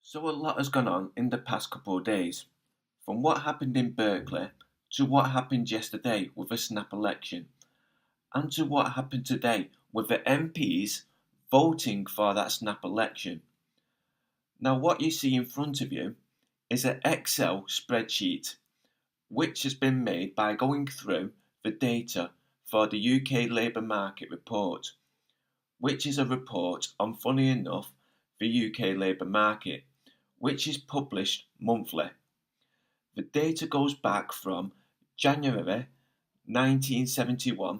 So a lot has gone on in the past couple of days, from what happened in Berkeley to what happened yesterday with a snap election, and to what happened today with the MPs voting for that snap election. Now, what you see in front of you is an Excel spreadsheet which has been made by going through the data for the UK labour market report, which is a report on, funny enough, the UK labour market, which is published monthly. The data goes back from January 1971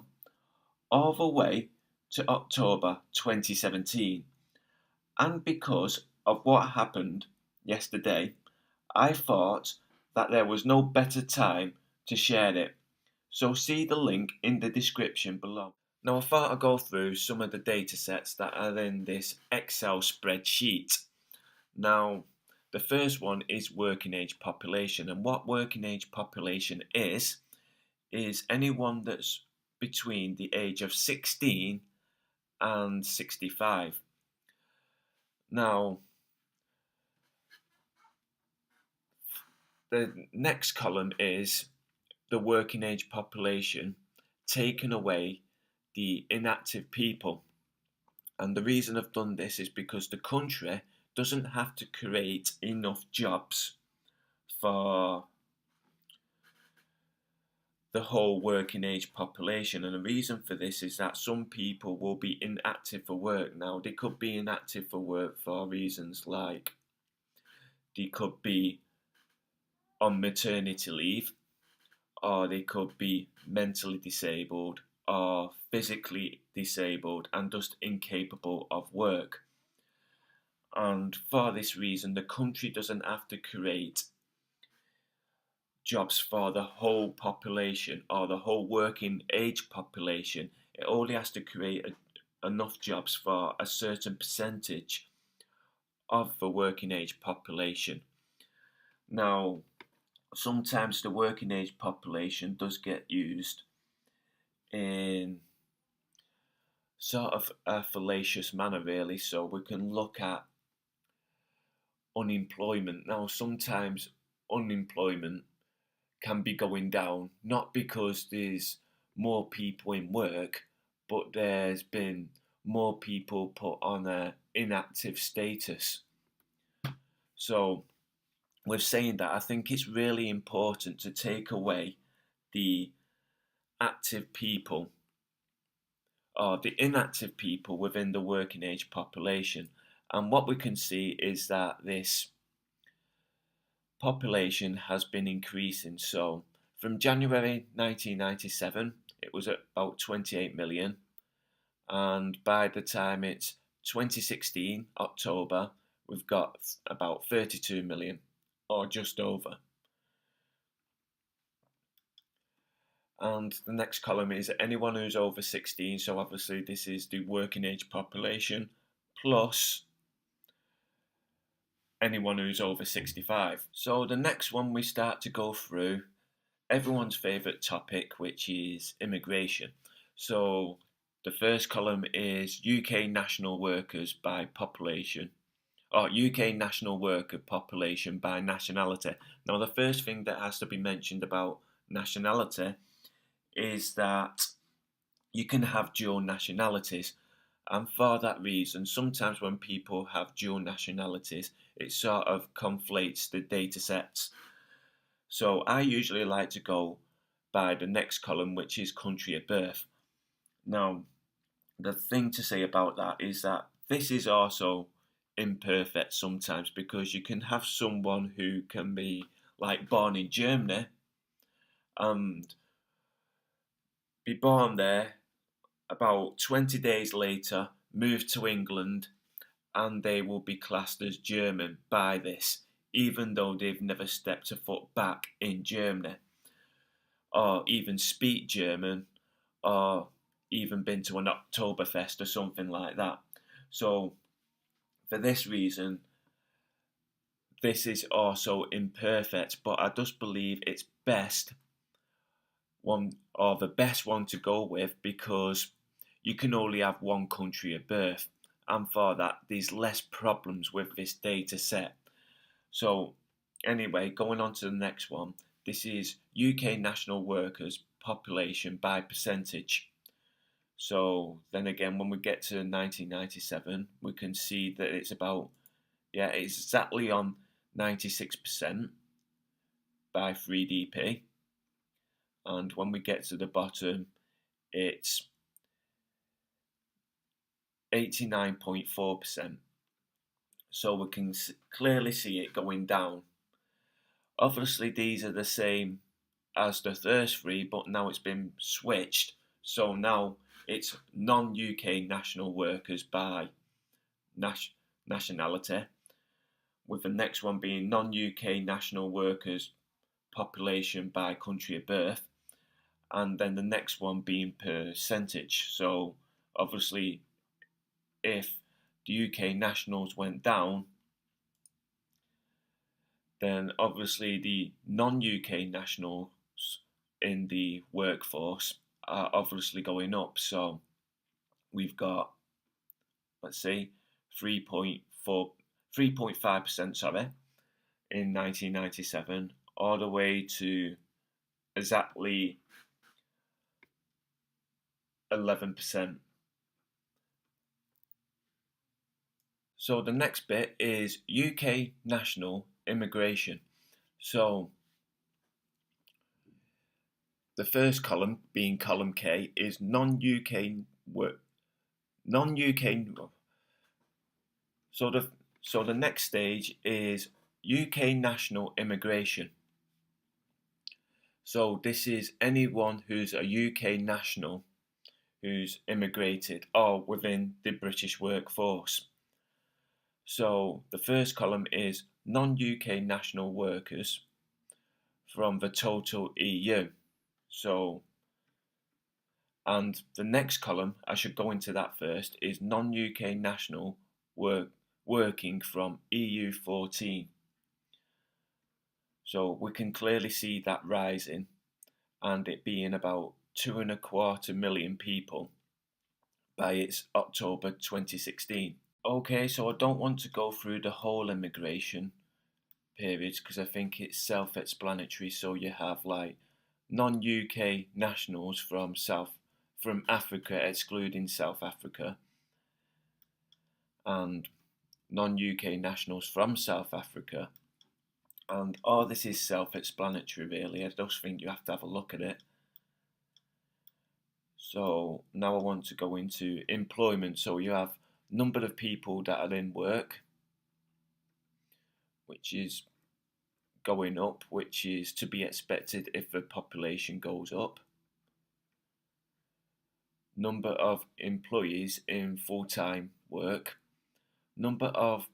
all the way to October 2017. And because of what happened yesterday, I thought that there was no better time to share it. So see the link in the description below. Now I thought I'd go through some of the data sets that are in this Excel spreadsheet. Now, the first one is working age population, and what working age population is anyone that's between the age of 16 and 65. Now, the next column is the working age population taking away the inactive people. And the reason I've done this is because the country doesn't have to create enough jobs for the whole working age population. And the reason for this is that some people will be inactive for work. Now, they could be inactive for work for reasons like they could be on maternity leave, or they could be mentally disabled or physically disabled and just incapable of work. And for this reason, the country doesn't have to create jobs for the whole population or the whole working age population. It only has to create enough jobs for a certain percentage of the working age population. Now, sometimes the working age population does get used in sort of a fallacious manner, really. So we can look at unemployment. Now, sometimes unemployment can be going down, not because there's more people in work, but there's been more people put on an inactive status. So, with saying that, I think it's really important to take away the active people or the inactive people within the working age population. And what we can see is that this population has been increasing. So from January 1997, it was at about 28 million. And by the time it's 2016, October, we've got about 32 million or just over. And the next column is anyone who's over 16. So obviously this is the working age population plus anyone who's over 65. So the next one we start to go through everyone's favourite topic, which is immigration. So the first column is UK national workers by population, or UK national worker population by nationality. Now the first thing that has to be mentioned about nationality is that you can have dual nationalities. And for that reason, sometimes when people have dual nationalities, it sort of conflates the data sets. So I usually like to go by the next column, which is country of birth. Now, the thing to say about that is that this is also imperfect sometimes, because you can have someone who can be like born in Germany and be born there, about 20 days later move to England, and they will be classed as German by this, even though they've never stepped a foot back in Germany, or even speak German, or even been to an Oktoberfest or something like that. So, for this reason, this is also imperfect, but I just believe it's best one, or the best one to go with, because you can only have one country of birth, and for that there's less problems with this data set. So anyway, going on to the next one. This is UK national workers population by percentage. So then again, when we get to 1997, we can see that it's about, it's exactly on 96% by 3DP. And when we get to the bottom, it's 89.4%. So we can clearly see it going down. Obviously, these are the same as the first three, but now it's been switched. So now it's non-UK national workers by nationality, with the next one being non-UK national workers population by country of birth, and then the next one being percentage. So obviously, if the UK nationals went down, then obviously the non-UK nationals in the workforce are obviously going up. So we've got, let's see, 3.5%, sorry, in 1997, all the way to exactly 11%. So the next bit is UK national immigration. So the first column, being column K, is non-UK work, non-UK. So the next stage is UK national immigration. So this is anyone who's a UK national who's immigrated or within the British workforce. So the first column is non-UK national workers from the total EU. So, and the next column, I should go into that first, is non-UK national working from EU 14. So we can clearly see that rising, and it being about 2.25 million people by its October 2016. Okay, so I don't want to go through the whole immigration periods because I think it's self-explanatory. So you have like non-UK nationals from Africa, excluding South Africa, and non-UK nationals from South Africa. And all this is self-explanatory, really. I just think you have to have a look at it. So now I want to go into employment. So you have number of people that are in work, which is going up, which is to be expected if the population goes up. Number of employees in full-time work. Number of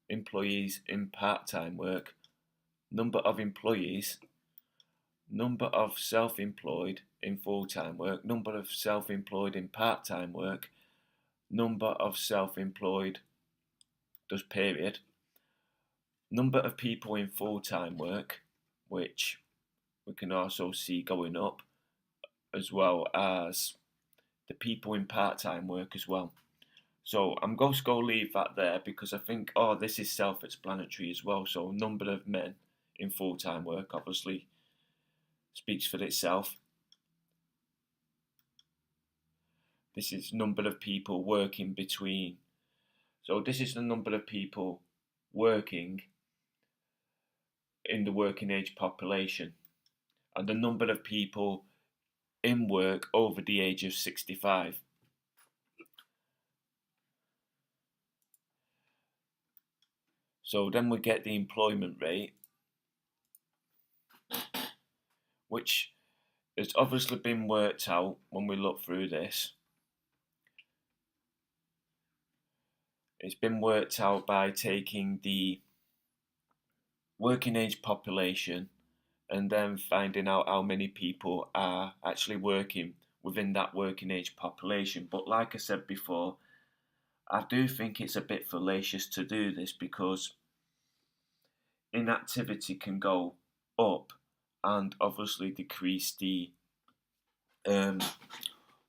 employees in part-time work. Number of employees. Number of self-employed in full-time work. Number of self-employed in part-time work. Number of self-employed, just period. Number of people in full-time work, which we can also see going up, as well as the people in part-time work as well. So I'm going to go leave that there because I think, this is self-explanatory as well. So number of men in full-time work obviously speaks for itself. This is number of people working between. So this is the number of people working in the working age population, and the number of people in work over the age of 65. So then we get the employment rate, which has obviously been worked out when we look through this. It's been worked out by taking the working age population and then finding out how many people are actually working within that working age population. But like I said before, I do think it's a bit fallacious to do this because inactivity can go up and obviously decrease the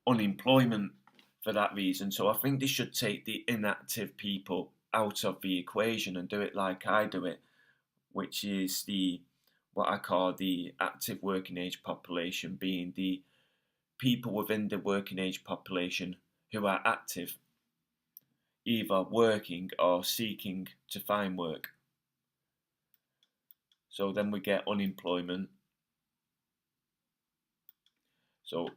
unemployment for that reason. So I think they should take the inactive people out of the equation and do it like I do it. which is the what I call the active working age population, being the people within the working age population who are active, either working or seeking to find work. So then we get unemployment. So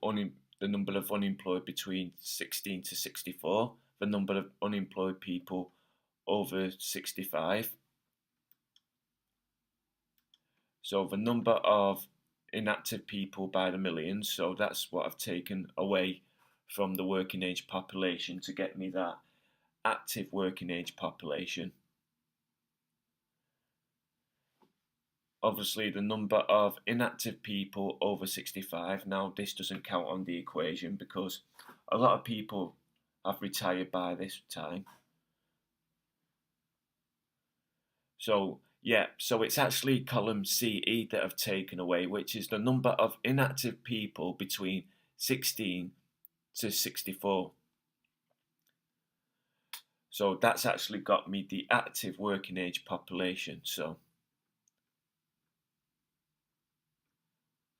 the number of unemployed between 16 to 64, the number of unemployed people over 65. So the number of inactive people by the millions, so that's what I've taken away from the working age population to get me that active working age population. Obviously the number of inactive people over 65, now this doesn't count on the equation because a lot of people have retired by this time. So yeah, so it's actually column CE that I've taken away, which is the number of inactive people between 16 to 64. So that's actually got me the active working age population. So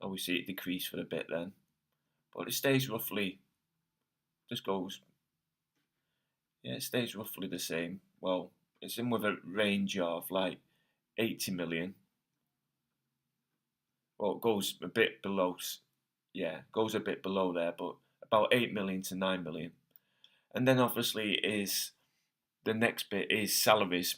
obviously it decreased for a bit then, but it stays roughly, just goes, yeah, it stays roughly the same. Well, it's in with a range of like 80 million. Well, it goes a bit below, yeah, goes a bit below there, but about 8 million to 9 million. And then obviously is the next bit is salaries.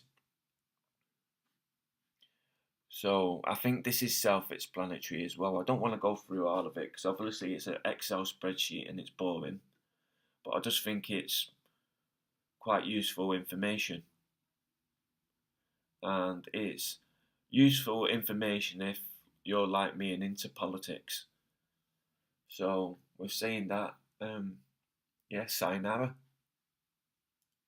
So I think this is self-explanatory as well. I don't want to go through all of it because obviously it's an Excel spreadsheet and it's boring. But I just think it's quite useful information. And it's useful information if you're like me and into politics. So with saying that, yeah, sayonara.